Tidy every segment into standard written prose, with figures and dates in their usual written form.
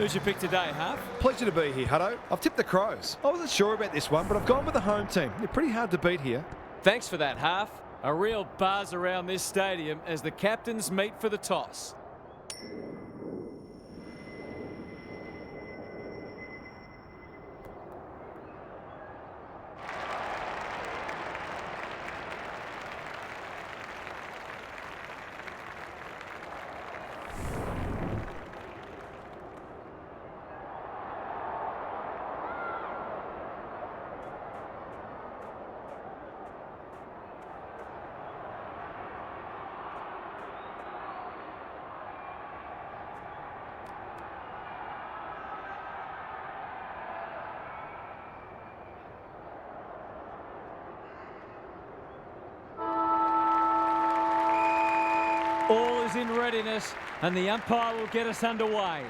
Who's your pick today, Huff? Pleasure to be here, Hutto. I've tipped the Crows. I wasn't sure about this one, but I've gone with the home team. They're pretty hard to beat here. Thanks for that, Huff. A real buzz around this stadium as the captains meet for the toss. All is in readiness and the umpire will get us underway.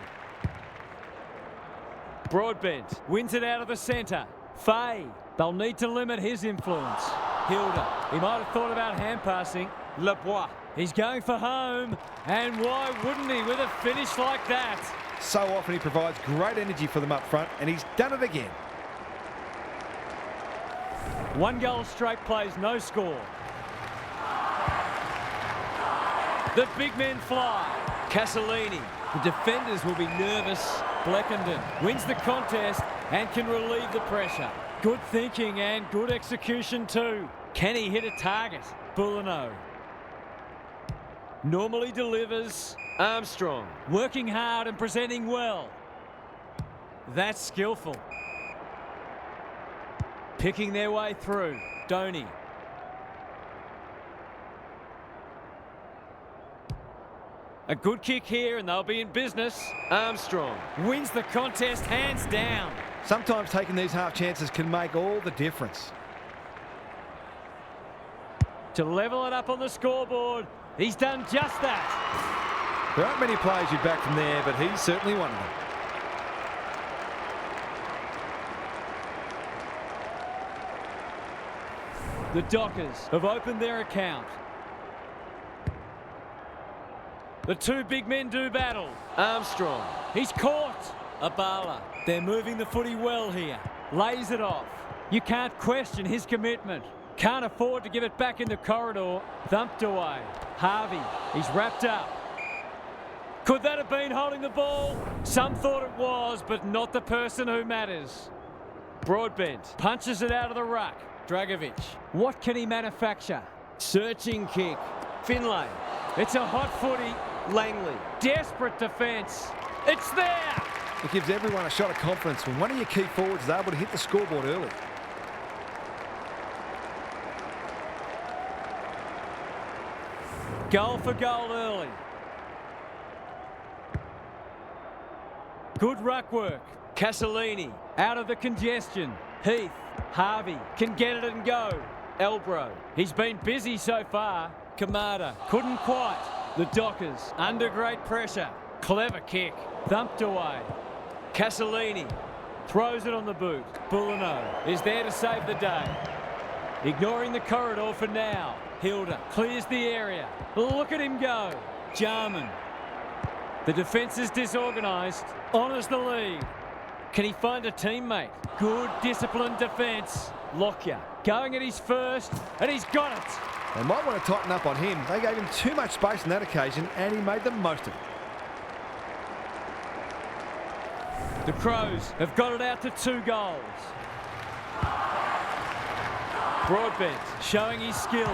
Broadbent wins it out of the centre. Fay, they'll need to limit his influence. Hilda, he might have thought about hand passing. Lebois, he's going for home. And why wouldn't he with a finish like that? So often he provides great energy for them up front, and he's done it again. 1 goal straight plays, no score. The big men fly. Castellini. The defenders will be nervous. Bleckenden wins the contest and can relieve the pressure. Good thinking and good execution too. Can he hit a target? Boulino. Normally delivers. Armstrong. Working hard and presenting well. That's skillful. Picking their way through. Donny. A good kick here and they'll be in business. Armstrong wins the contest hands down. Sometimes taking these half chances can make all the difference. To level it up on the scoreboard, he's done just that. There aren't many players you'd back from there, but he's certainly one of them. The Dockers have opened their account. The two big men do battle. Armstrong. He's caught. Abala. They're moving the footy well here. Lays it off. You can't question his commitment. Can't afford to give it back in the corridor. Thumped away. Harvey. He's wrapped up. Could that have been holding the ball? Some thought it was, but not the person who matters. Broadbent punches it out of the ruck. Dragovic. What can he manufacture? Searching kick. Finlay. It's a hot footy. Langley. Desperate defence. It's there! It gives everyone a shot of confidence when one of your key forwards is able to hit the scoreboard early. Goal for goal early. Good ruck work. Castellini out of the congestion. Heath. Harvey can get it and go. Elbro. He's been busy so far. Kamada couldn't quite. The Dockers under great pressure. Clever kick. Thumped away. Castellini throws it on the boot. Boulino is there to save the day. Ignoring the corridor for now. Hilda clears the area. Look at him go. Jarman. The defence is disorganised. Honours the lead. Can he find a teammate? Good disciplined defence. Lockyer going at his first and he's got it. They might want to tighten up on him. They gave him too much space on that occasion and he made the most of it. The Crows have got it out to 2 goals. Broadbent showing his skills.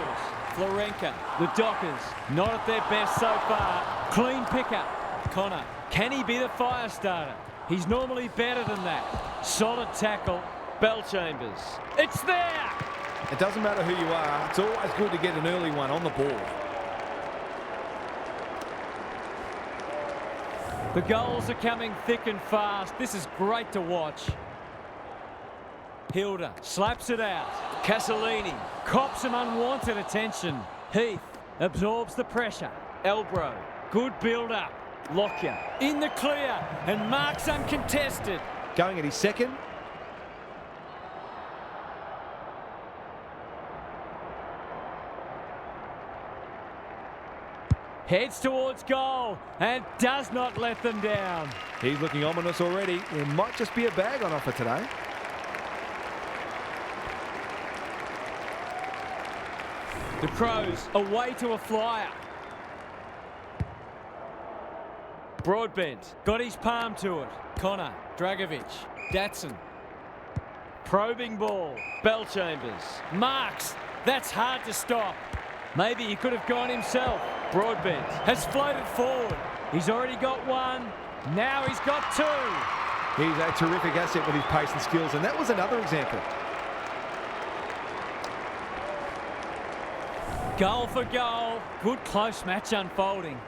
Florenka. The Dockers not at their best so far. Clean pickup. Connor. Can he be the fire starter? He's normally better than that. Solid tackle. Bellchambers. It's there! It doesn't matter who you are, it's always good to get an early one on the board. The goals are coming thick and fast. This is great to watch. Hilda slaps it out. Castellini cops some unwanted attention. Heath absorbs the pressure. Elbro, good build-up. Lockyer in the clear and marks uncontested. Going at his second. Heads towards goal and does not let them down. He's looking ominous already. There might just be a bag on offer today. The Crows away to a flyer. Broadbent got his palm to it. Connor, Dragovic, Datsun. Probing ball. Bellchambers. Marks. That's hard to stop. Maybe he could have gone himself. Broadbent has floated forward. He's already got one. Now he's got two. He's a terrific asset with his pace and skills, and that was another example. Goal for goal. Good close match unfolding.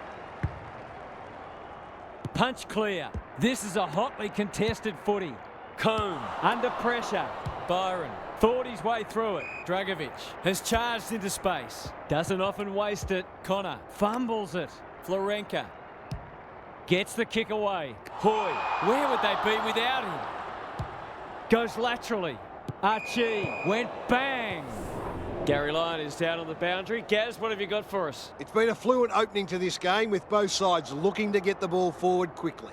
Punch clear. This is a hotly contested footy. Combe under pressure. Byron thought his way through it. Dragovic has charged into space. Doesn't often waste it. Connor fumbles it. Florenka gets the kick away. Hoy, where would they be without him? Goes laterally. Archie went bang. Gary Lyon is down on the boundary. Gaz, what have you got for us? It's been a fluent opening to this game with both sides looking to get the ball forward quickly.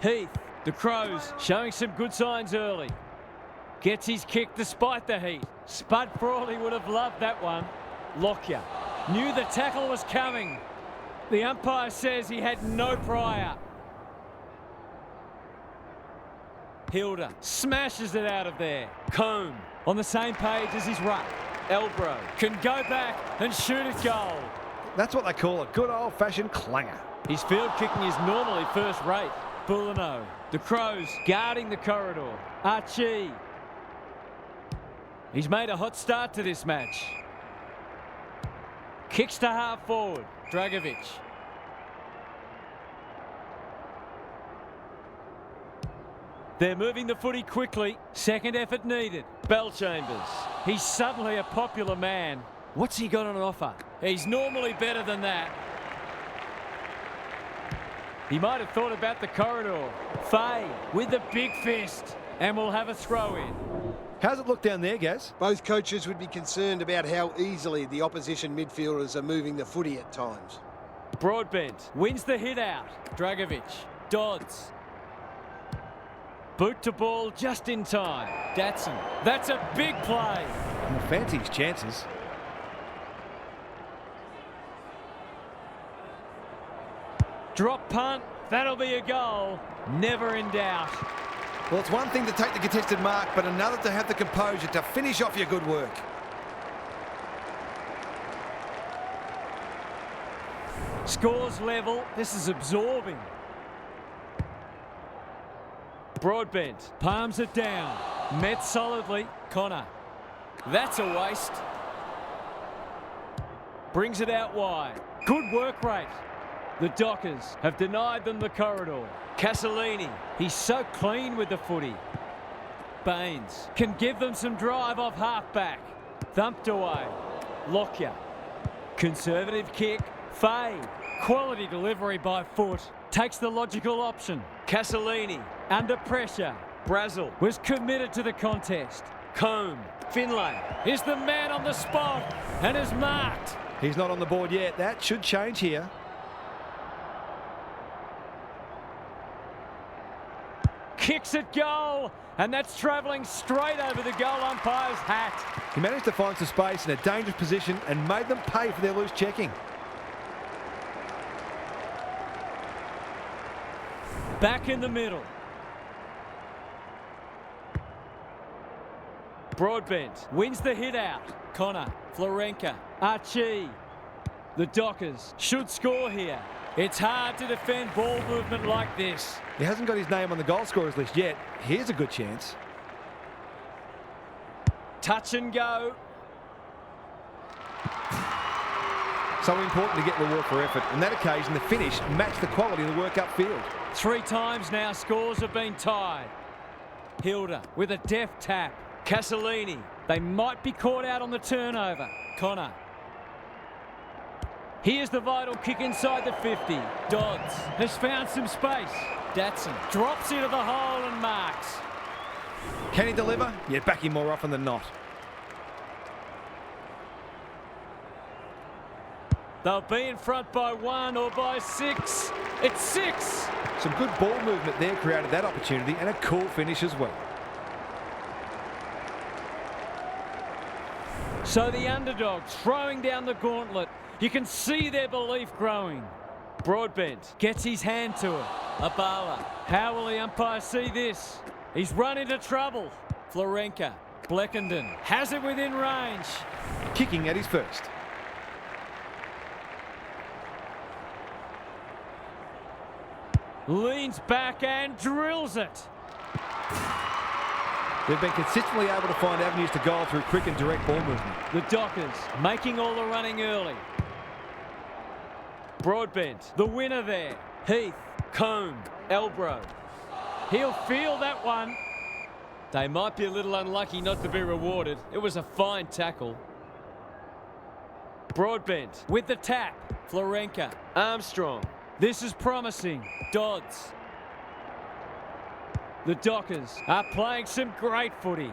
Heath, the Crows, showing some good signs early. Gets his kick despite the heat. Spud Frawley would have loved that one. Lockyer knew the tackle was coming. The umpire says he had no prior. Hilda smashes it out of there. Combe on the same page as his ruck. Elbro can go back and shoot a goal. That's what they call a good old-fashioned clanger. His field kicking is normally first rate. Boulino, the Crows guarding the corridor. Archie. He's made a hot start to this match. Kicks to half forward. Dragovic. They're moving the footy quickly. Second effort needed. Bellchambers. He's suddenly a popular man. What's he got on offer? He's normally better than that. He might have thought about the corridor. Fay with the big fist. And we'll have a throw in. How's it look down there, Gaz? Both coaches would be concerned about how easily the opposition midfielders are moving the footy at times. Broadbent wins the hit out. Dragovic. Dodds. Boot to ball just in time. Datsun. That's a big play. Fancy his chances. Drop punt. That'll be a goal. Never in doubt. Well, it's one thing to take the contested mark, but another to have the composure to finish off your good work. Scores level. This is absorbing. Broadbent palms it down. Met solidly. Connor. That's a waste. Brings it out wide. Good work rate. The Dockers have denied them the corridor. Castellini. He's so clean with the footy. Baines can give them some drive off half-back. Thumped away. Lockyer. Conservative kick. Fay. Quality delivery by foot. Takes the logical option. Castellini under pressure. Brazel was committed to the contest. Combe. Finlay is the man on the spot and is marked. He's not on the board yet. That should change here. Kicks at goal, and that's travelling straight over the goal umpire's hat. He managed to find some space in a dangerous position and made them pay for their loose checking. Back in the middle. Broadbent wins the hit out. Connor, Florenka, Archie. The Dockers should score here. It's hard to defend ball movement like this. He hasn't got his name on the goal scorers list yet. Here's a good chance. Touch and go. So important to get reward for effort. On that occasion, the finish matched the quality of the work upfield. 3 times now scores have been tied. Hilda with a deft tap. Castellini. They might be caught out on the turnover. Connor. Here's the vital kick inside the 50. Dodds has found some space. Datsun drops into the hole and marks. Can he deliver? Yeah, back him more often than not. They'll be in front by 1 or by 6. It's 6. Some good ball movement there created that opportunity, and a cool finish as well. So the underdogs throwing down the gauntlet. You can see their belief growing. Broadbent gets his hand to it. Abala. How will the umpire see this? He's run into trouble. Florenka. Bleckenden has it within range. Kicking at his first. Leans back and drills it. They've been consistently able to find avenues to goal through quick and direct ball movement. The Dockers making all the running early. Broadbent, the winner there. Heath, Combe, Elbro. He'll feel that one. They might be a little unlucky not to be rewarded. It was a fine tackle. Broadbent with the tap. Florenka, Armstrong. This is promising. Dodds. The Dockers are playing some great footy.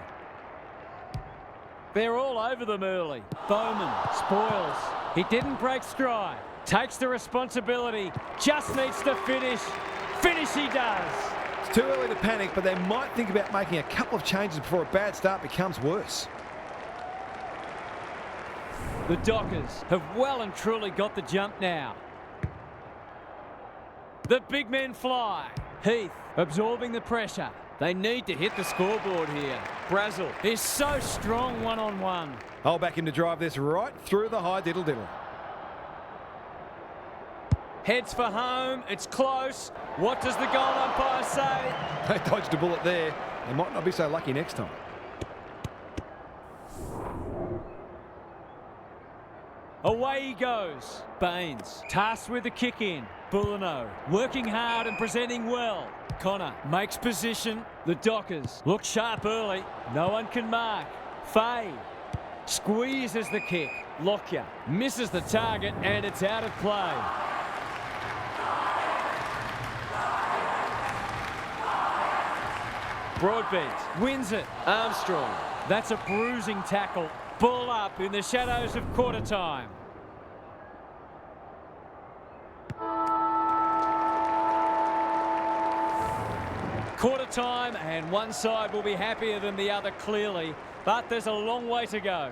They're all over them early. Bowman spoils. He didn't break stride. Takes the responsibility. Just needs to finish. Finish he does. It's too early to panic, but they might think about making a couple of changes before a bad start becomes worse. The Dockers have well and truly got the jump now. The big men fly. Heath absorbing the pressure. They need to hit the scoreboard here. Brazel is so strong one-on-one. I'll back him to drive this right through the high diddle-diddle. Heads for home. It's close. What does the goal umpire say? They dodged a bullet there. They might not be so lucky next time. Away he goes. Baines tasked with the kick in. Bulino working hard and presenting well. Connor makes position. The Dockers look sharp early. No one can mark. Fay squeezes the kick. Lockyer misses the target and it's out of play. Broadbent wins it. Armstrong. That's a bruising tackle. Ball up in the shadows of quarter time. Quarter time, and one side will be happier than the other clearly, but there's a long way to go.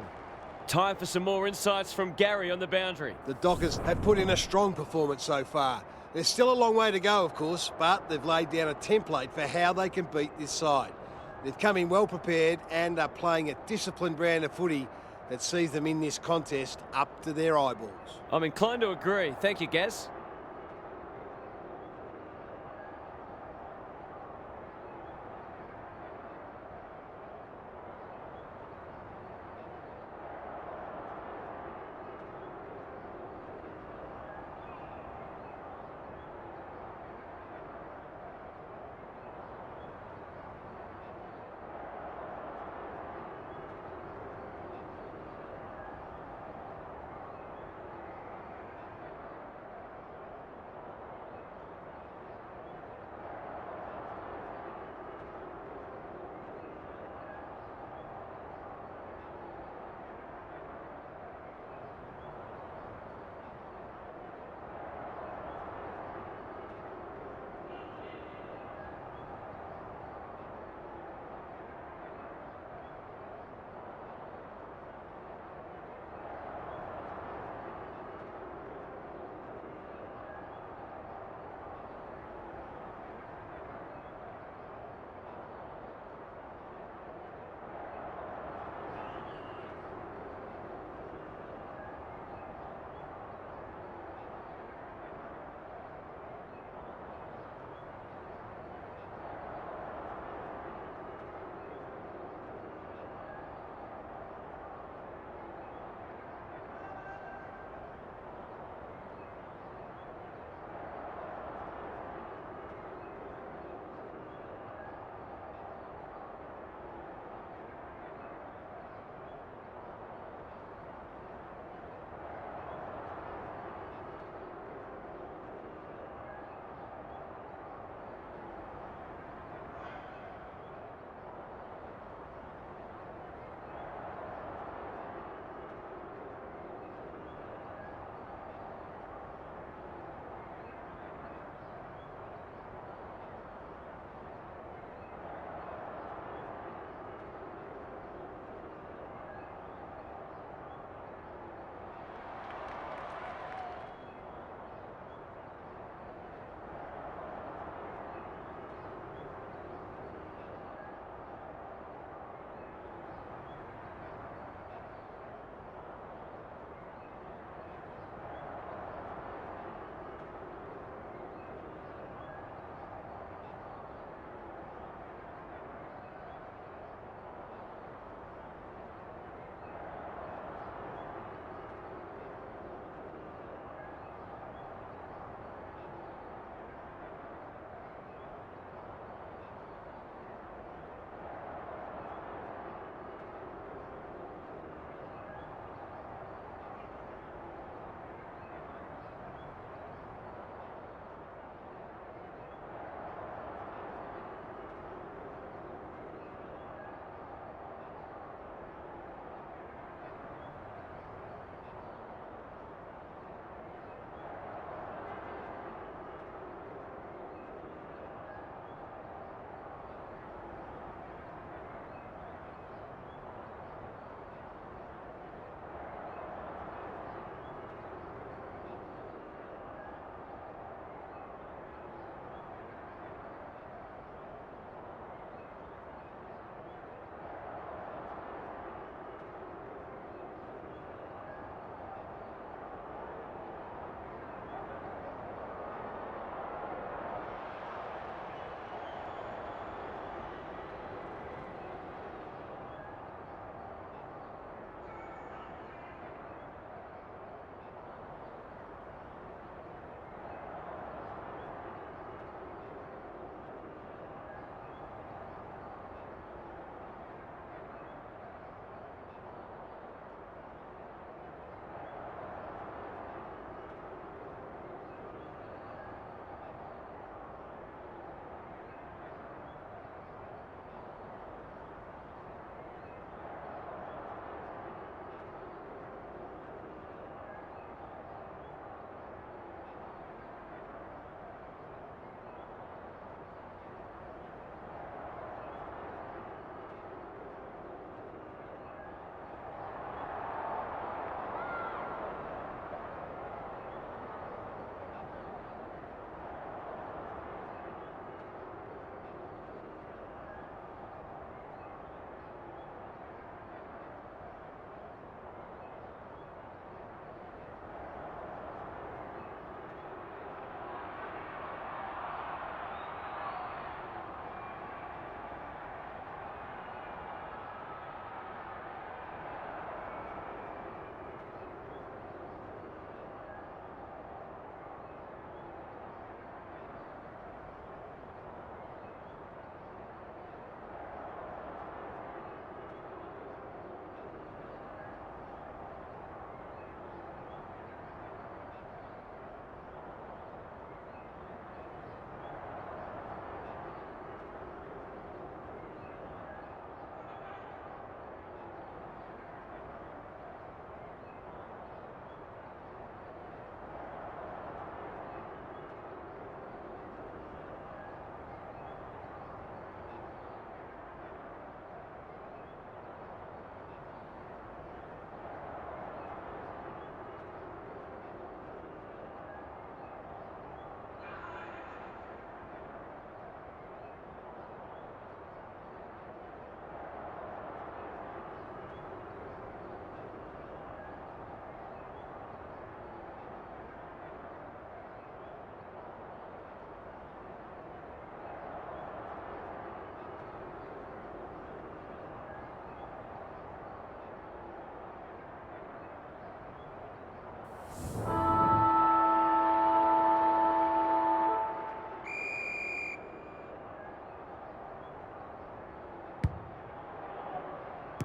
Time for some more insights from Gary on the boundary. The Dockers have put in a strong performance so far. There's still a long way to go, of course, but they've laid down a template for how they can beat this side. They've come in well prepared and are playing a disciplined brand of footy that sees them in this contest up to their eyeballs. I'm inclined to agree. Thank you, Gaz.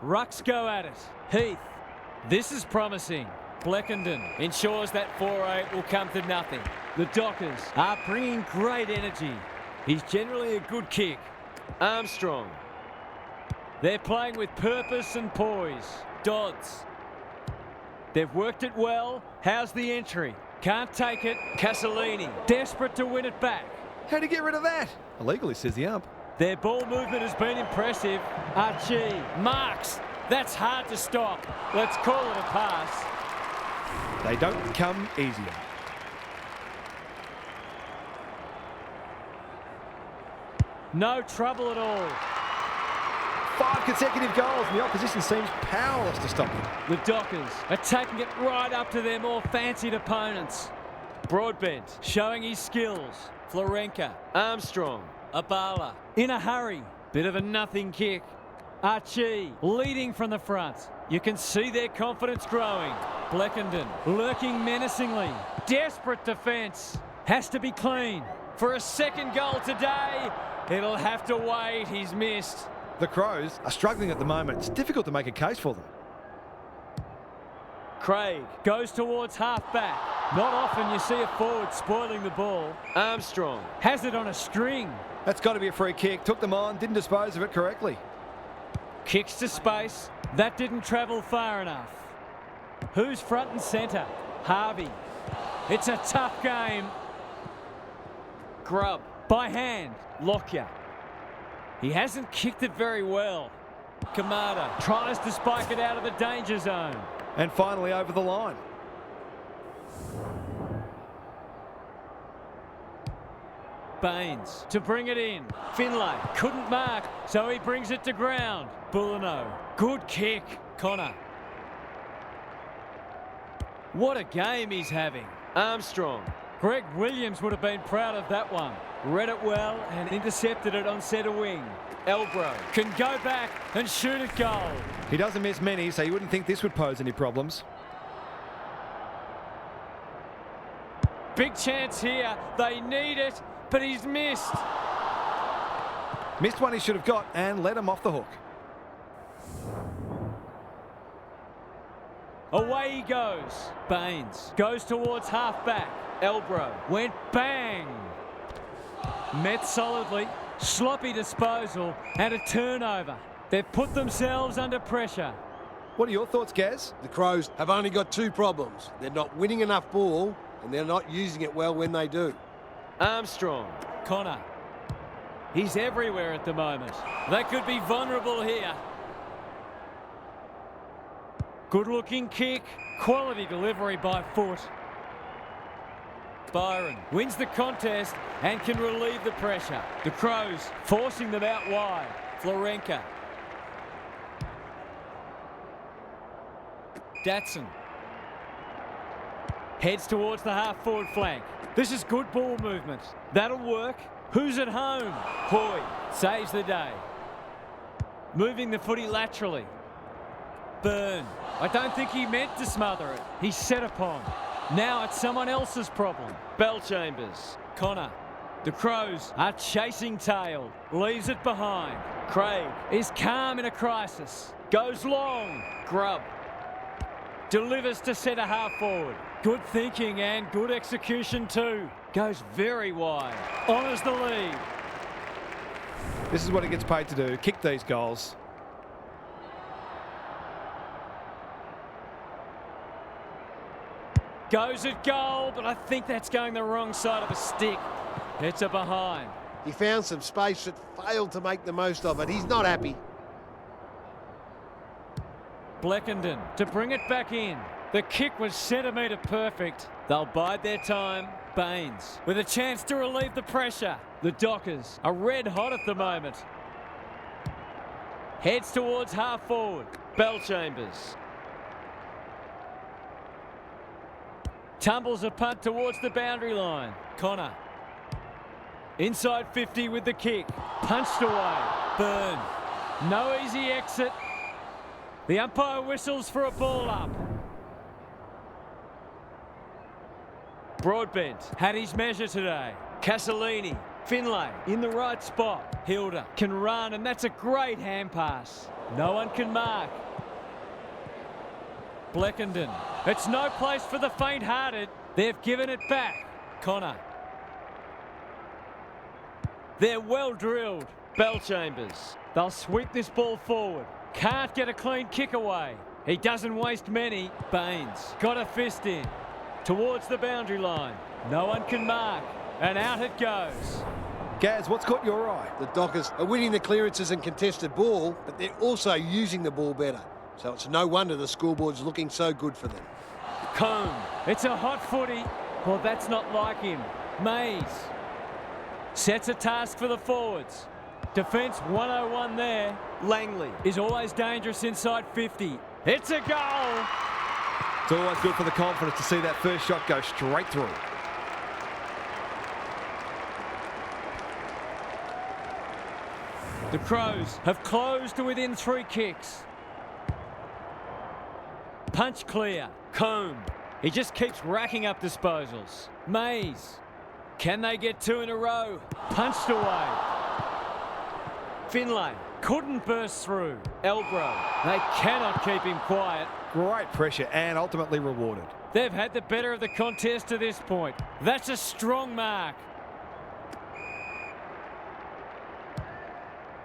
Rucks go at it. Heath. This is promising. Bleckenden ensures that foray will come to nothing. The Dockers are bringing great energy. He's generally a good kick. Armstrong. They're playing with purpose and poise. Dodds. They've worked it well. How's the entry? Can't take it. Castellini, desperate to win it back. How'd he get rid of that? Illegally, says the ump. Their ball movement has been impressive. Archie, marks. That's hard to stop. Let's call it a pass. They don't come easier. No trouble at all. 5 consecutive goals, and the opposition seems powerless to stop them. The Dockers are taking it right up to their more fancied opponents. Broadbent showing his skills. Florenka, Armstrong, Abala in a hurry. Bit of a nothing kick. Archie leading from the front. You can see their confidence growing. Bleckenden lurking menacingly. Desperate defence. Has to be clean. For a second goal today, it'll have to wait. He's missed. The Crows are struggling at the moment. It's difficult to make a case for them. Craig goes towards half-back. Not often you see a forward spoiling the ball. Armstrong has it on a string. That's got to be a free kick. Took them on, didn't dispose of it correctly. Kicks to space. That didn't travel far enough. Who's front and centre? Harvey. It's a tough game. Grubb by hand. Lockyer. He hasn't kicked it very well. Kamada tries to spike it out of the danger zone. And finally over the line. Baines to bring it in. Finlay couldn't mark, so he brings it to ground. Bulino, good kick. Connor. What a game he's having. Armstrong. Greg Williams would have been proud of that one. Read it well and intercepted it on centre wing. Elbro can go back and shoot a goal. He doesn't miss many, so you wouldn't think this would pose any problems. Big chance here. They need it, but he's missed. Missed one he should have got and let him off the hook. Away he goes. Baines goes towards half-back. Elbro went bang. Met solidly. Sloppy disposal and a turnover. They've put themselves under pressure. What are your thoughts, Gaz? The Crows have only got 2 problems. They're not winning enough ball and they're not using it well when they do. Armstrong. Connor. He's everywhere at the moment. They could be vulnerable here. Good-looking kick. Quality delivery by foot. Byron wins the contest and can relieve the pressure. The Crows forcing them out wide. Florenka. Datsun. Heads towards the half-forward flank. This is good ball movement. That'll work. Who's at home? Hoy saves the day. Moving the footy laterally. Byrne. I don't think he meant to smother it. He's set upon. Now it's someone else's problem. Bellchambers. Connor. The Crows are chasing tail. Leaves it behind. Craig is calm in a crisis. Goes long. Grubb. Delivers to centre half forward. Good thinking and good execution too. Goes very wide. Honours the lead. This is what he gets paid to do. Kick these goals. Goes at goal, but I think that's going the wrong side of a stick. It's a behind. He found some space but failed to make the most of it. He's not happy. Bleckenden to bring it back in. The kick was centimetre perfect. They'll bide their time. Baines with a chance to relieve the pressure. The Dockers are red hot at the moment. Heads towards half forward. Bellchambers. Tumbles a punt towards the boundary line. Connor. Inside 50 with the kick. Punched away. Byrne. No easy exit. The umpire whistles for a ball up. Broadbent had his measure today. Castellini. Finlay in the right spot. Hilda can run and that's a great hand pass. No one can mark. Bleckenden. It's no place for the faint-hearted. They've given it back. Connor. They're well drilled. Bellchambers. They'll sweep this ball forward. Can't get a clean kick away. He doesn't waste many. Baines. Got a fist in. Towards the boundary line. No one can mark. And out it goes. Gaz, what's caught your eye? The Dockers are winning the clearances and contested ball, but they're also using the ball better. So it's no wonder the scoreboard's looking so good for them. Combe. It's a hot footy. Well, that's not like him. Mays. Sets a task for the forwards. Defence 101 there. Langley is always dangerous inside 50. It's a goal. It's always good for the confidence to see that first shot go straight through. The Crows have closed to within 3 kicks. Punch clear. Combe. He just keeps racking up disposals. Mays. Can they get 2 in a row? Punched away. Finlay couldn't burst through. Elbro. They cannot keep him quiet. Great pressure and ultimately rewarded. They've had the better of the contest to this point. That's a strong mark.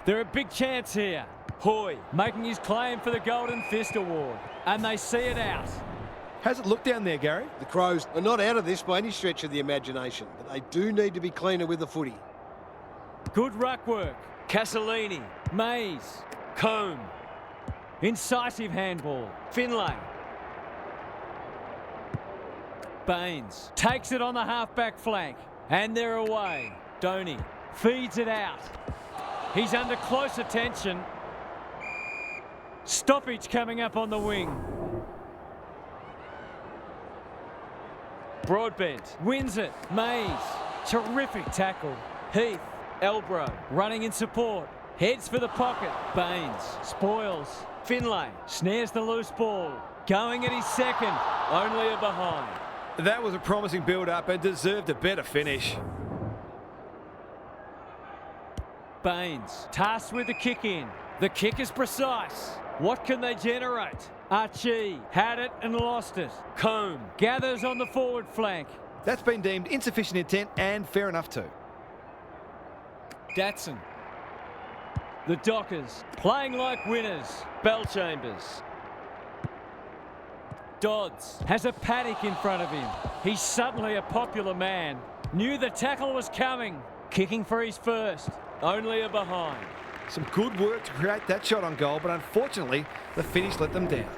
They're a big chance here. Hoy making his claim for the Golden Fist Award. And they see it out. How's it look down there, Gary? The Crows are not out of this by any stretch of the imagination, but they do need to be cleaner with the footy. Good ruck work. Castellini. Mays. Combe. Incisive handball. Finlay. Baines takes it on the half-back flank. And they're away. Donny feeds it out. He's under close attention. Stoppage coming up on the wing. Broadbent wins it. Mays. Terrific tackle. Heath. Elbro running in support. Heads for the pocket. Baines spoils. Finlay snares the loose ball. Going at his second. Only a behind. That was a promising build-up and deserved a better finish. Baines tasked with the kick in. The kick is precise. What can they generate? Archie had it and lost it. Combe gathers on the forward flank. That's been deemed insufficient intent and fair enough too. Datson. The Dockers playing like winners. Bellchambers. Dodds has a paddock in front of him. He's suddenly a popular man. Knew the tackle was coming. Kicking for his first. Only a behind. Some good work to create that shot on goal, but unfortunately, the finish let them down.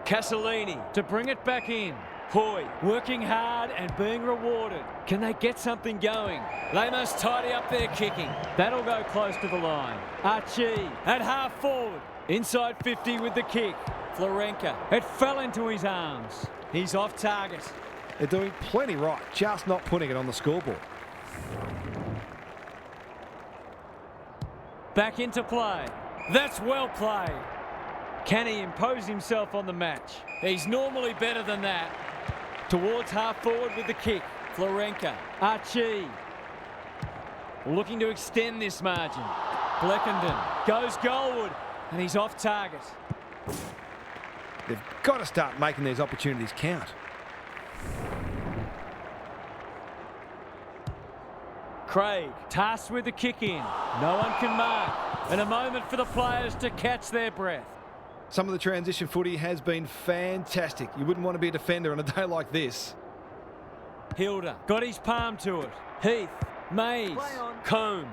Castellini to bring it back in. Hoy working hard and being rewarded. Can they get something going? They must tidy up their kicking. That'll go close to the line. Archie at half forward. Inside 50 with the kick. Florenka. It fell into his arms. He's off target. They're doing plenty right, just not putting it on the scoreboard. Back into play. That's well played. Can he impose himself on the match? He's normally better than that. Towards half forward with the kick. Florenka. Archie. Looking to extend this margin. Bleckenden goes goalward and he's off target. They've got to start making these opportunities count. Craig tasked with the kick in. No one can mark. And a moment for the players to catch their breath. Some of the transition footy has been fantastic. You wouldn't want to be a defender on a day like this. Hilda got his palm to it. Heath. Mays. Combe.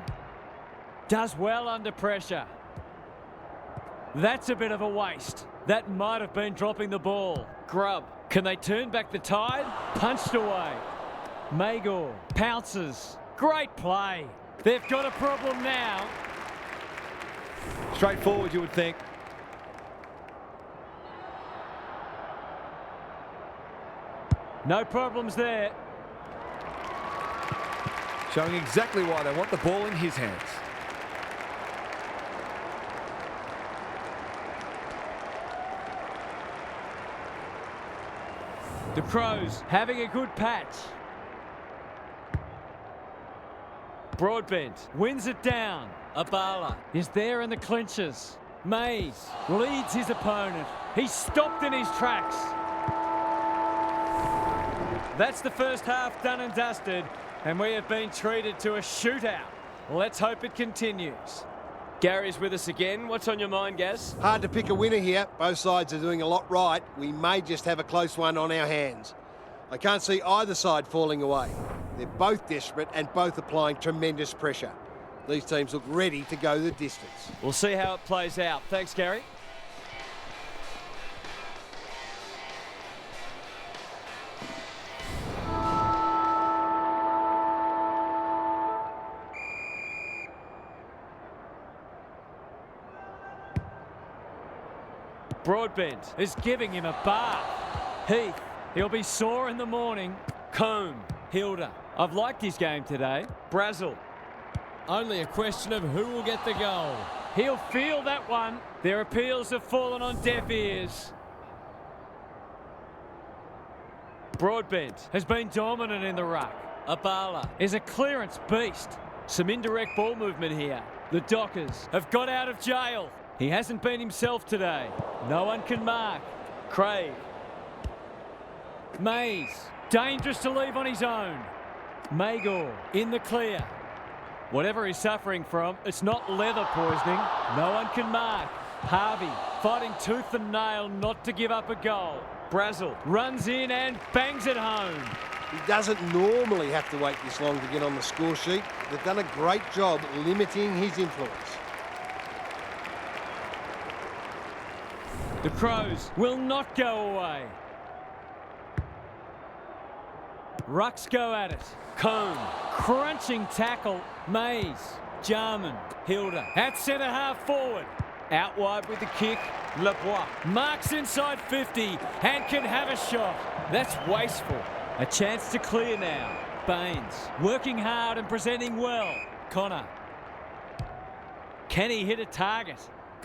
Does well under pressure. That's a bit of a waste. That might have been dropping the ball. Grubb. Can they turn back the tide? Punched away. Magor pounces. Great play. They've got a problem now. Straightforward, you would think. No problems there. Showing exactly why they want the ball in his hands. The Crows having a good patch. Broadbent wins it down. Abala is there in the clinches. Mays leads his opponent. He's stopped in his tracks. That's the first half done and dusted, and we have been treated to a shootout. Let's hope it continues. Gary's with us again. What's on your mind, Gaz? Hard to pick a winner here. Both sides are doing a lot right. We may just have a close one on our hands. I can't see either side falling away. They're both desperate and both applying tremendous pressure. These teams look ready to go the distance. We'll see how it plays out. Thanks, Gary. Broadbent is giving him a bath. Heath, he'll be sore in the morning. Combe, Hilda. I've liked his game today. Brazel. Only a question of who will get the goal. He'll feel that one. Their appeals have fallen on deaf ears. Broadbent has been dominant in the ruck. Abala is a clearance beast. Some indirect ball movement here. The Dockers have got out of jail. He hasn't been himself today. No one can mark. Craig. Mays. Dangerous to leave on his own. Magor in the clear. Whatever he's suffering from, it's not leather poisoning. No one can mark. Harvey fighting tooth and nail not to give up a goal. Brazel runs in and bangs it home. He doesn't normally have to wait this long to get on the score sheet. They've done a great job limiting his influence. The Crows will not go away. Rucks go at it. Combe, crunching tackle. Mays, Jarman, Hilda at centre half forward. Out wide with the kick. Lebois marks inside 50 and can have a shot. That's wasteful. A chance to clear now. Baines working hard and presenting well. Connor. Can he hit a target?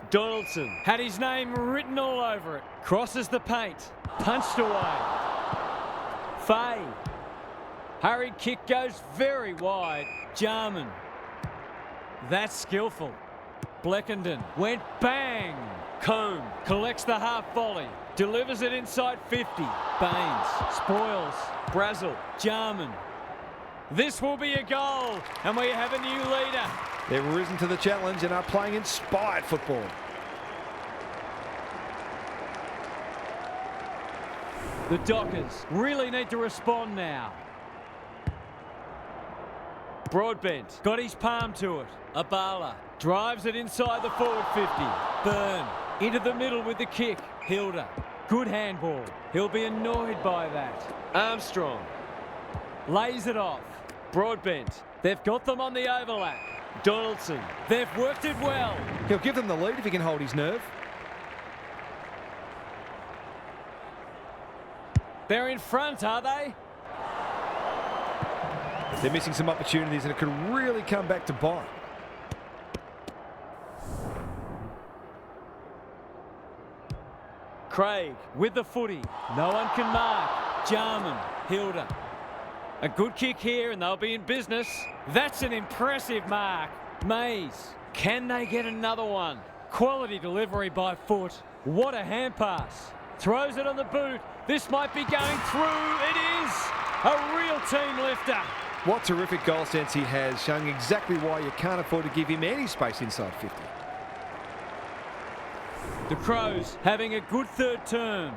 Donaldson had his name written all over it. Crosses the paint. Punched away. Fay. Hurried kick goes very wide. Jarman. That's skillful. Bleckenden went bang. Combe collects the half volley. Delivers it inside 50. Baines spoils. Brazel. Jarman. This will be a goal, and we have a new leader. They've risen to the challenge and are playing inspired football. The Dockers really need to respond now. Broadbent got his palm to it. Abala drives it inside the forward 50. Byrne into the middle with the kick. Hilda. Good handball. He'll be annoyed by that. Armstrong lays it off. Broadbent. They've got them on the overlap. Donaldson. They've worked it well. He'll give them the lead if he can hold his nerve. They're in front, are they? They're missing some opportunities and it could really come back to bite. Craig with the footy. No one can mark. Jarman. Hilda. A good kick here and they'll be in business. That's an impressive mark. Mays. Can they get another one? Quality delivery by foot. What a hand pass. Throws it on the boot. This might be going through. It is. A real team lifter. What terrific goal sense he has, showing exactly why you can't afford to give him any space inside 50. The Crows having a good third term.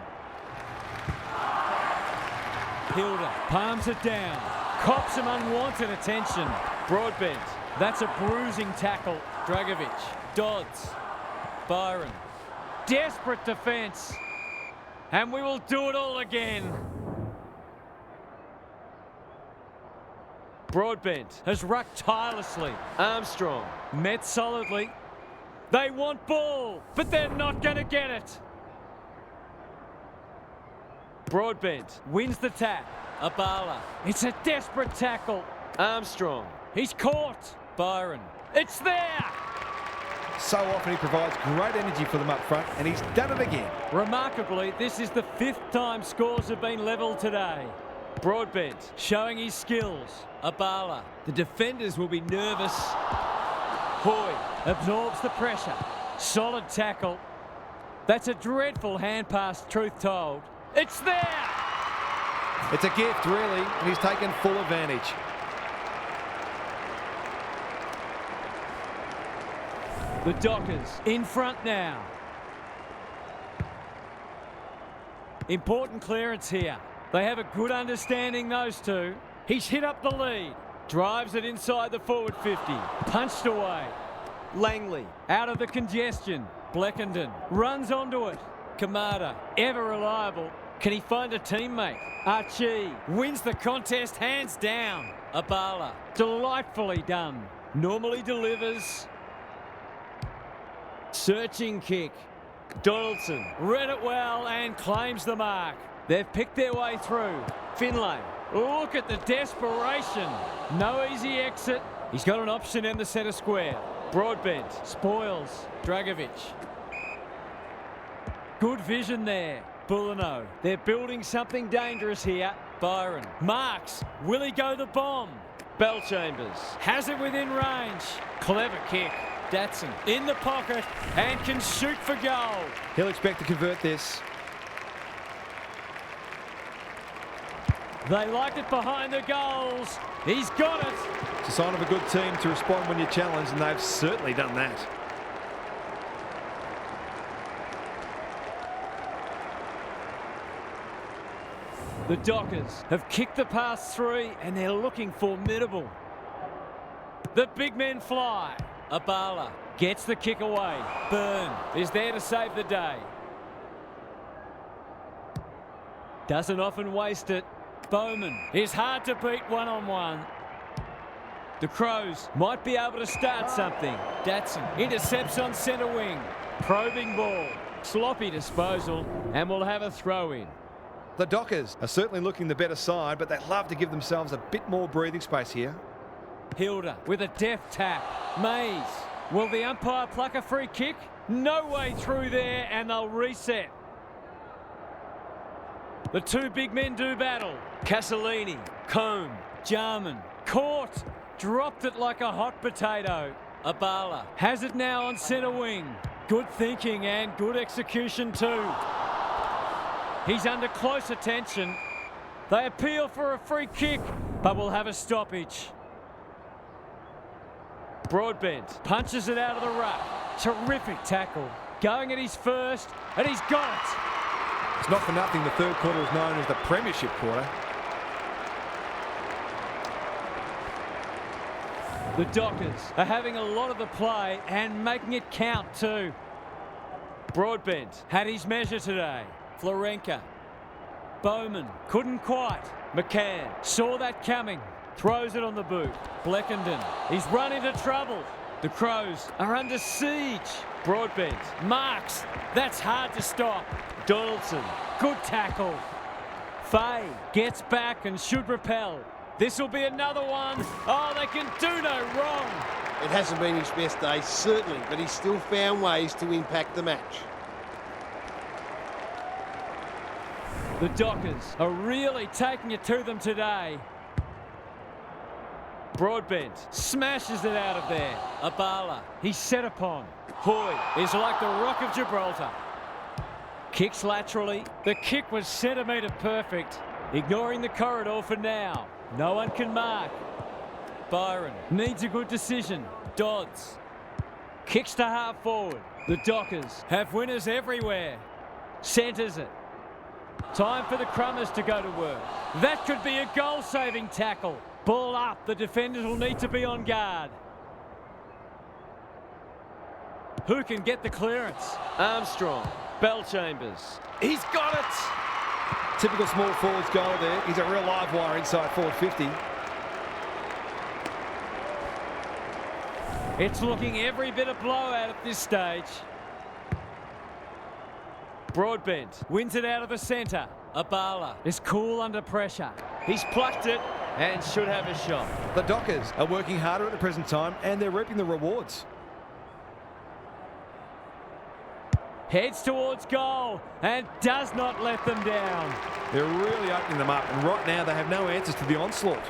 Hilda palms it down. Cops some unwanted attention. Broadbent. That's a bruising tackle. Dragovic. Dodds. Byron. Desperate defence. And we will do it all again. Broadbent has rucked tirelessly. Armstrong met solidly. They want ball, but they're not going to get it. Broadbent wins the tap. Abala. It's a desperate tackle. Armstrong. He's caught. Byron. It's there. So often he provides great energy for them up front, and he's done it again. Remarkably, this is the 5th time scores have been levelled today. Broadbent showing his skills. Abala. The defenders will be nervous. Hoy absorbs the pressure. Solid tackle. That's a dreadful hand pass, truth told. It's there! It's a gift, really, and he's taken full advantage. The Dockers in front now. Important clearance here. They have a good understanding, those two. He's hit up the lead. Drives it inside the forward 50. Punched away. Langley out of the congestion. Bleckenden runs onto it. Kamada, ever reliable. Can he find a teammate? Archie wins the contest hands down. Abala, delightfully done. Normally delivers. Searching kick. Donaldson read it well and claims the mark. They've picked their way through. Finlay, look at the desperation. No easy exit. He's got an option in the centre square. Broadbent spoils Dragovic. Good vision there. Bulino. They're building something dangerous here. Byron marks. Will he go the bomb? Bellchambers has it within range. Clever kick. Datson in the pocket and can shoot for goal. He'll expect to convert this. They liked it behind the goals. He's got it. It's a sign of a good team to respond when you're challenged, and they've certainly done that. The Dockers have kicked the pass three and they're looking formidable. The big men fly. Abala gets the kick away. Byrne is there to save the day. Doesn't often waste it. Bowman is hard to beat one-on-one. The Crows might be able to start something. Datson intercepts on centre wing. Probing ball. Sloppy disposal and will have a throw in. The Dockers are certainly looking the better side, but they love to give themselves a bit more breathing space here. Hilda with a deft tap. Mays. Will the umpire pluck a free kick? No way through there and they'll reset. The two big men do battle. Castellini, Combe, Jarman, caught. Dropped it like a hot potato. Abala has it now on centre wing. Good thinking and good execution too. He's under close attention. They appeal for a free kick, but will have a stoppage. Broadbent punches it out of the ruck. Terrific tackle. Going at his first, and he's got it. It's not for nothing the third quarter is known as the Premiership quarter. The Dockers are having a lot of the play and making it count too. Broadbent had his measure today. Florenka. Bowman couldn't quite. McCann saw that coming. Throws it on the boot. Bleckenden. He's run into trouble. The Crows are under siege. Broadbent marks. That's hard to stop. Donaldson. Good tackle. Fay gets back and should repel. This will be another one. Oh, they can do no wrong. It hasn't been his best day, certainly, but he's still found ways to impact the match. The Dockers are really taking it to them today. Broadbent smashes it out of there. Abala, he's set upon. Hoy is like the Rock of Gibraltar. Kicks laterally. The kick was centimetre perfect. Ignoring the corridor for now. No one can mark. Byron needs a good decision. Dodds kicks to half forward. The Dockers have winners everywhere. Centres it. Time for the Crummers to go to work. That could be a goal-saving tackle. Ball up. The defenders will need to be on guard. Who can get the clearance? Armstrong. Bellchambers. He's got it. Typical small forwards goal there. He's a real live wire inside forward 50. It's looking every bit of blowout at this stage. Broadbent wins it out of the centre. Abala is cool under pressure. He's plucked it and should have a shot. The Dockers are working harder at the present time and they're reaping the rewards. Heads towards goal and does not let them down. They're really opening them up, and right now they have no answers to the onslaught.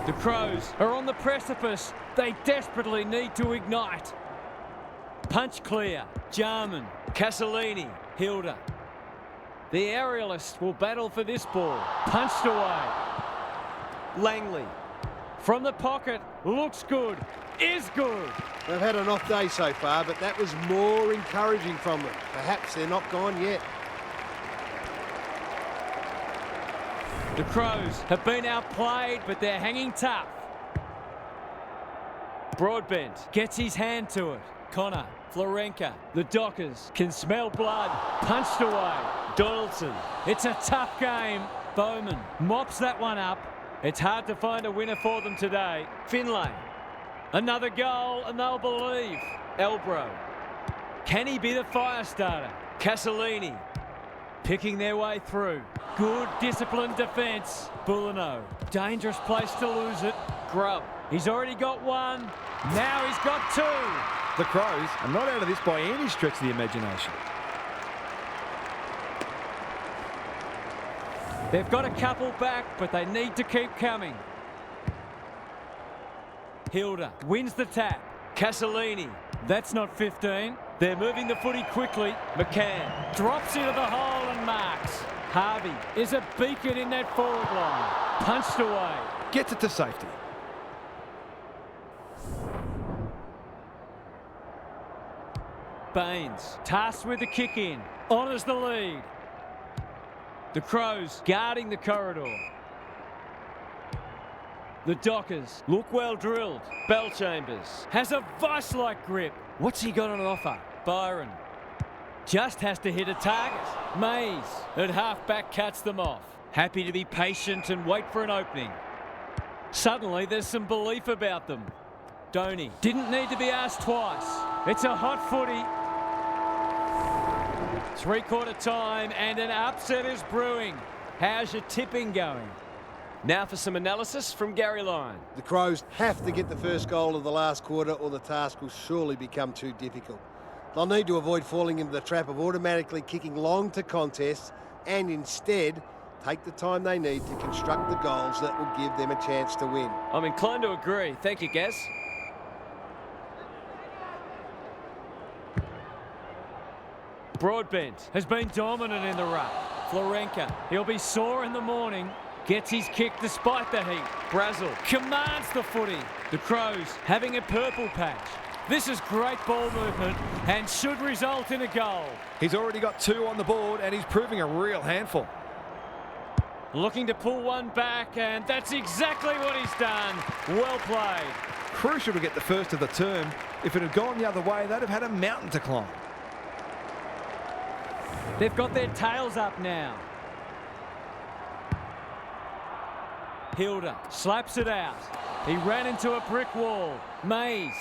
The Crows are on the precipice. They desperately need to ignite. Punch clear. Jarman, Castellini, Hilda. The aerialists will battle for this ball. Punched away. Langley. From the pocket. Looks good. Is good. They've had an off day so far, but that was more encouraging from them. Perhaps they're not gone yet. The Crows have been outplayed, but they're hanging tough. Broadbent gets his hand to it. Connor, Florenka, the Dockers can smell blood. Punched away. Donaldson. It's a tough game. Bowman mops that one up. It's hard to find a winner for them today. Finlay. Another goal and they'll believe. Elbro. Can he be the fire starter? Castellini. Picking their way through. Good disciplined defence. Bulino. Dangerous place to lose it. Grubb. He's already got one. Now he's got two. The Crows are not out of this by any stretch of the imagination. They've got a couple back, but they need to keep coming. Hilda wins the tap. Castellini. That's not 15. They're moving the footy quickly. McCann drops into the hole and marks. Harvey is a beacon in that forward line. Punched away. Gets it to safety. Baines tasked with the kick in. Honours the lead. The Crows guarding the corridor. The Dockers look well drilled. Bellchambers has a vice-like grip. What's he got on offer? Byron just has to hit a target. Mays at half-back cuts them off. Happy to be patient and wait for an opening. Suddenly there's some belief about them. Donny didn't need to be asked twice. It's a hot footy. Three-quarter time and an upset is brewing. How's your tipping going? Now for some analysis from Gary Lyon. The Crows have to get the first goal of the last quarter or the task will surely become too difficult. They'll need to avoid falling into the trap of automatically kicking long to contests and instead take the time they need to construct the goals that will give them a chance to win. I'm inclined to agree. Thank you, Gaz. Broadbent has been dominant in the ruck. Florenka, he'll be sore in the morning. Gets his kick despite the heat. Brazel commands the footy. The Crows having a purple patch. This is great ball movement and should result in a goal. He's already got two on the board and he's proving a real handful. Looking to pull one back, and that's exactly what he's done. Well played. Crucial to get the first of the term. If it had gone the other way, they'd have had a mountain to climb. They've got their tails up now. Hilda slaps it out. He ran into a brick wall. Mays.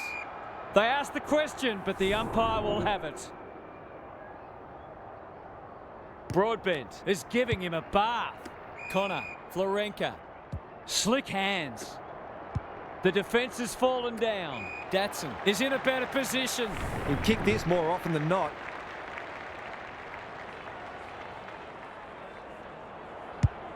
They asked the question, but the umpire will have it. Broadbent is giving him a bath. Connor, Florenka. Slick hands. The defence has fallen down. Datsun is in a better position. He'd kick this more often than not.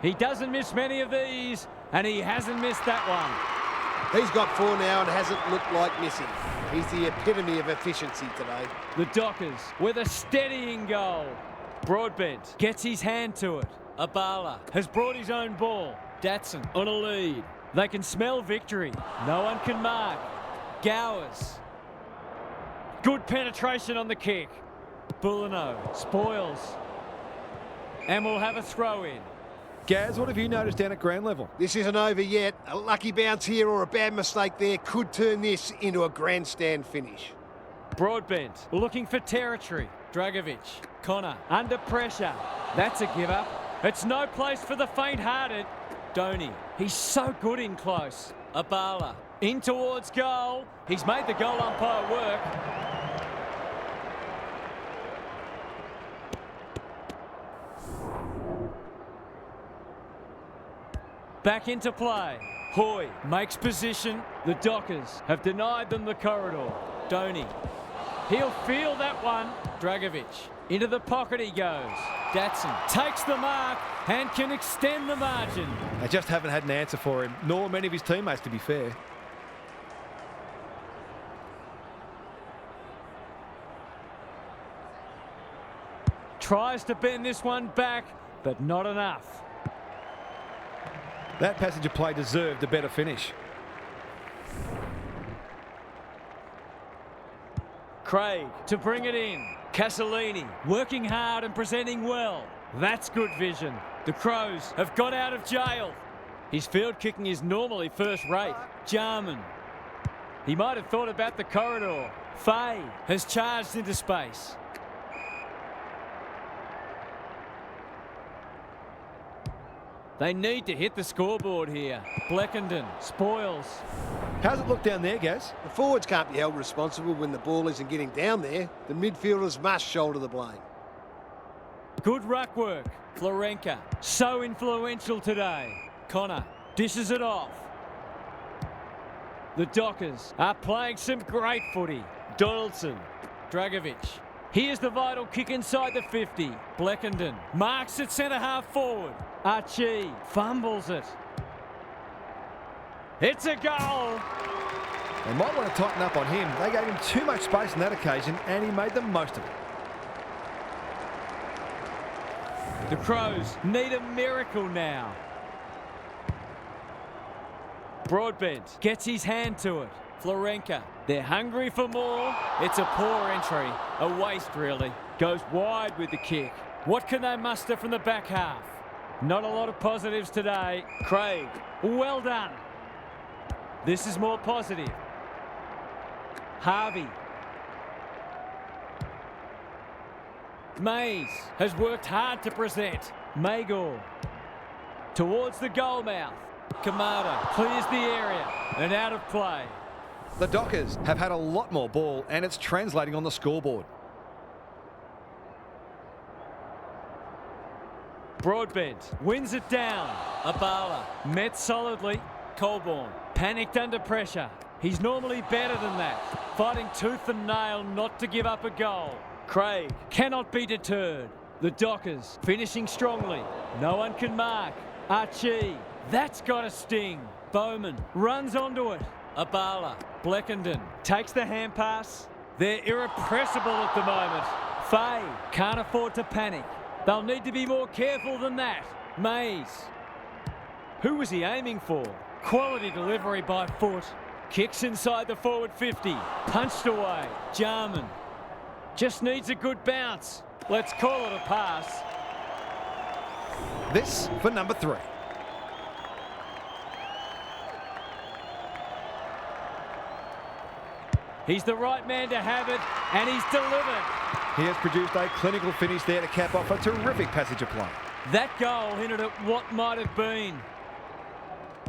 He doesn't miss many of these, and he hasn't missed that one. He's got four now and hasn't looked like missing. He's the epitome of efficiency today. The Dockers with a steadying goal. Broadbent gets his hand to it. Abala has brought his own ball. Datsun on a lead. They can smell victory. No one can mark. Gowers. Good penetration on the kick. Bulino spoils. And we'll have a throw in. Gaz, what have you noticed down at ground level? This isn't over yet. A lucky bounce here or a bad mistake there could turn this into a grandstand finish. Broadbent looking for territory. Dragovic. Connor under pressure. That's a give up. It's no place for the faint-hearted. Donny. He's so good in close. Abala in towards goal. He's made the goal umpire work. Back into play. Hoy makes position. The Dockers have denied them the corridor. Donny. He'll feel that one. Dragovic Into the pocket he goes. Datsun takes the mark and can extend the margin. They just haven't had an answer for him, nor many of his teammates, to be fair. Tries to bend this one back, but not enough. That passage of play deserved a better finish. Craig to bring it in. Castellini working hard and presenting well. That's good vision. The Crows have got out of jail. His field kicking is normally first rate. Jarman. He might have thought about the corridor. Fay has charged into space. They need to hit the scoreboard here. Bleckenden spoils. How's it look down there, Gaz? The forwards can't be held responsible when the ball isn't getting down there. The midfielders must shoulder the blame. Good ruck work. Florenka, so influential today. Connor dishes it off. The Dockers are playing some great footy. Donaldson, Dragovic. Here's the vital kick inside the 50. Bleckenden marks it centre half forward. Archie fumbles it. It's a goal. They might want to tighten up on him. They gave him too much space on that occasion, and he made the most of it. The Crows need a miracle now. Broadbent gets his hand to it. Florenka, they're hungry for more. It's a poor entry. A waste, really. Goes wide with the kick. What can they muster from the back half? Not a lot of positives today. Craig, well done. This is more positive. Harvey. Mays has worked hard to present. Magor towards the goal mouth. Kamada clears the area and out of play. The Dockers have had a lot more ball, and it's translating on the scoreboard. Broadbent wins it down. Abala met solidly. Colborne panicked under pressure. He's normally better than that. Fighting tooth and nail not to give up a goal. Craig cannot be deterred. The Dockers finishing strongly. No one can mark. Archie, that's got a sting. Bowman runs onto it. Abala, Bleckenden takes the hand pass. They're irrepressible at the moment. Fay can't afford to panic. They'll need to be more careful than that. Mays. Who was he aiming for? Quality delivery by foot. Kicks inside the forward 50. Punched away. Jarman. Just needs a good bounce. Let's call it a pass. This for number 3. He's the right man to have it, and he's delivered. He has produced a clinical finish there to cap off a terrific passage of play. That goal hinted at what might have been.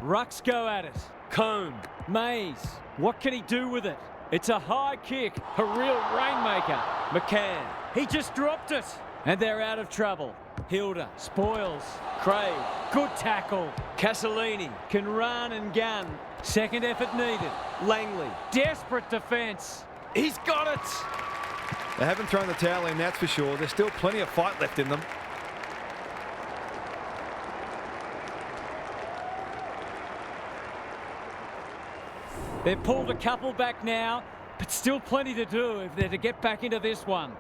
Rucks go at it. Combe. Mays. What can he do with it? It's a high kick. A real rainmaker. McCann. He just dropped it. And they're out of trouble. Hilda spoils. Craig. Good tackle. Castellini can run and gun. Second effort needed. Langley. Desperate defence. He's got it. They haven't thrown the towel in, that's for sure. There's still plenty of fight left in them. They've pulled a couple back now, but still plenty to do if they're to get back into this one.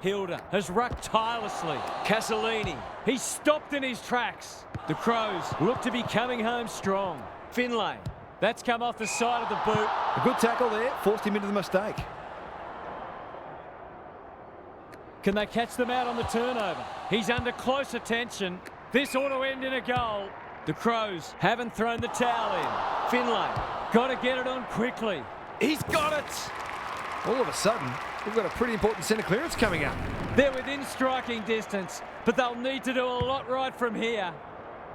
Hilda has rucked tirelessly. Castellini, he's stopped in his tracks. The Crows look to be coming home strong. Finlay, that's come off the side of the boot. A good tackle there, forced him into the mistake. Can they catch them out on the turnover? He's under close attention. This ought to end in a goal. The Crows haven't thrown the towel in. Finlay, got to get it on quickly. He's got it. All of a sudden, we've got a pretty important centre clearance coming up. They're within striking distance, but they'll need to do a lot right from here.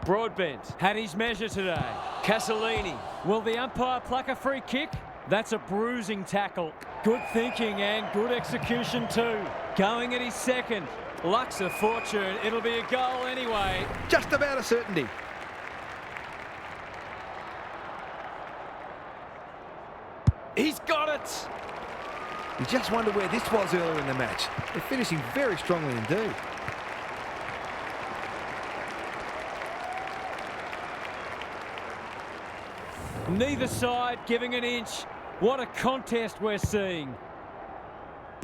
Broadbent had his measure today. Castellini, will the umpire pluck a free kick? That's a bruising tackle. Good thinking and good execution too. Going at his second. Luck's a fortune. It'll be a goal anyway. Just about a certainty. He's got it. You just wonder where this was earlier in the match. They're finishing very strongly indeed. Neither side giving an inch. What a contest we're seeing.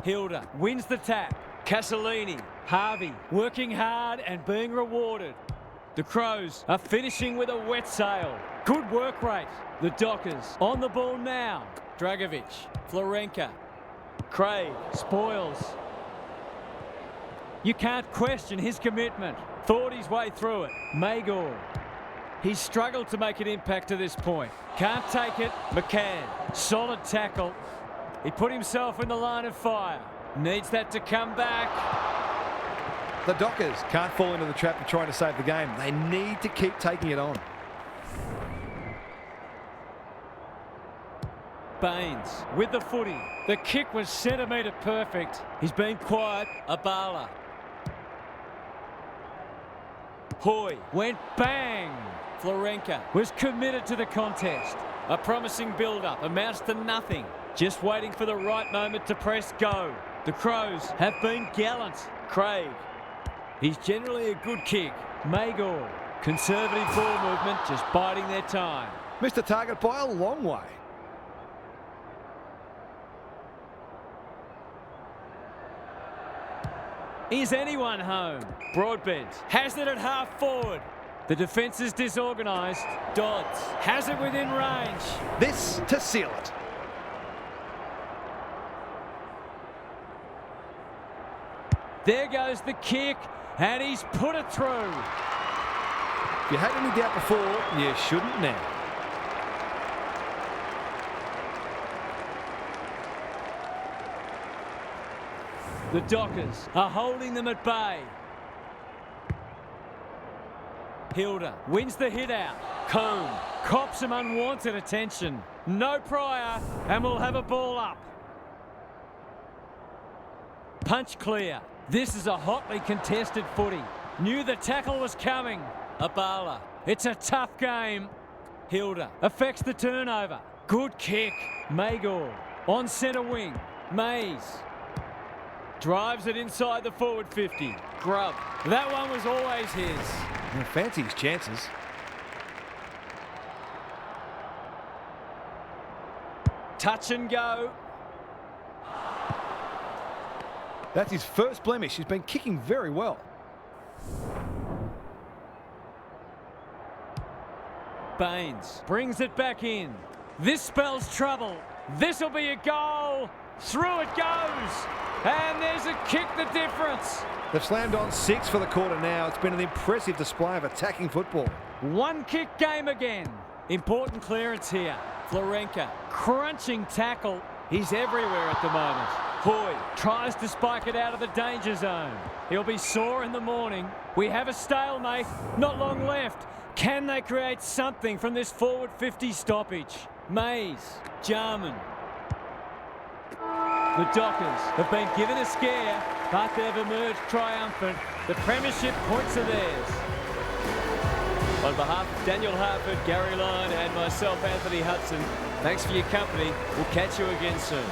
Hilda wins the tap. Castellini, Harvey working hard and being rewarded. The Crows are finishing with a wet sail. Good work rate. The Dockers on the ball now. Dragovic, Florenka, Craig spoils. You can't question his commitment. Thought his way through it. Magor. He's struggled to make an impact to this point. Can't take it. McCann. Solid tackle. He put himself in the line of fire. Needs that to come back. The Dockers can't fall into the trap of trying to save the game. They need to keep taking it on. Baines with the footy. The kick was centimetre perfect. He's been quiet. Abala. Hoy went bang. Florenka was committed to the contest. A promising build-up amounts to nothing. Just waiting for the right moment to press go. The Crows have been gallant. Craig. He's generally a good kick. Magor. Conservative ball movement, just biding their time. Missed the target by a long way. Is anyone home? Broadbent has it at half forward. The defence is disorganised. Dodds has it within range. This to seal it. There goes the kick, and he's put it through. If you had any doubt before, you shouldn't now. The Dockers are holding them at bay. Hilda wins the hit out. Combe cops some unwanted attention. No prior, and we'll have a ball up. Punch clear. This is a hotly contested footy. Knew the tackle was coming. Abala. It's a tough game. Hilda affects the turnover. Good kick. Magor on centre wing. Mays drives it inside the forward 50. Grubb. That one was always his. Fancy his chances. Touch and go. That's his first blemish. He's been kicking very well. Baines brings it back in. This spells trouble. This'll be a goal. Through it goes. And there's a kick the difference. They've slammed on 6 for the quarter now. It's been an impressive display of attacking football. One kick game again. Important clearance here. Florenka, crunching tackle. He's everywhere at the moment. Hoy tries to spike it out of the danger zone. He'll be sore in the morning. We have a stalemate. Not long left. Can they create something from this forward 50 stoppage? Mays, Jarman. The Dockers have been given a scare, but they've emerged triumphant. The premiership points are theirs. On behalf of Daniel Harford, Gary Lyon and myself, Anthony Hudson, thanks for your company. We'll catch you again soon.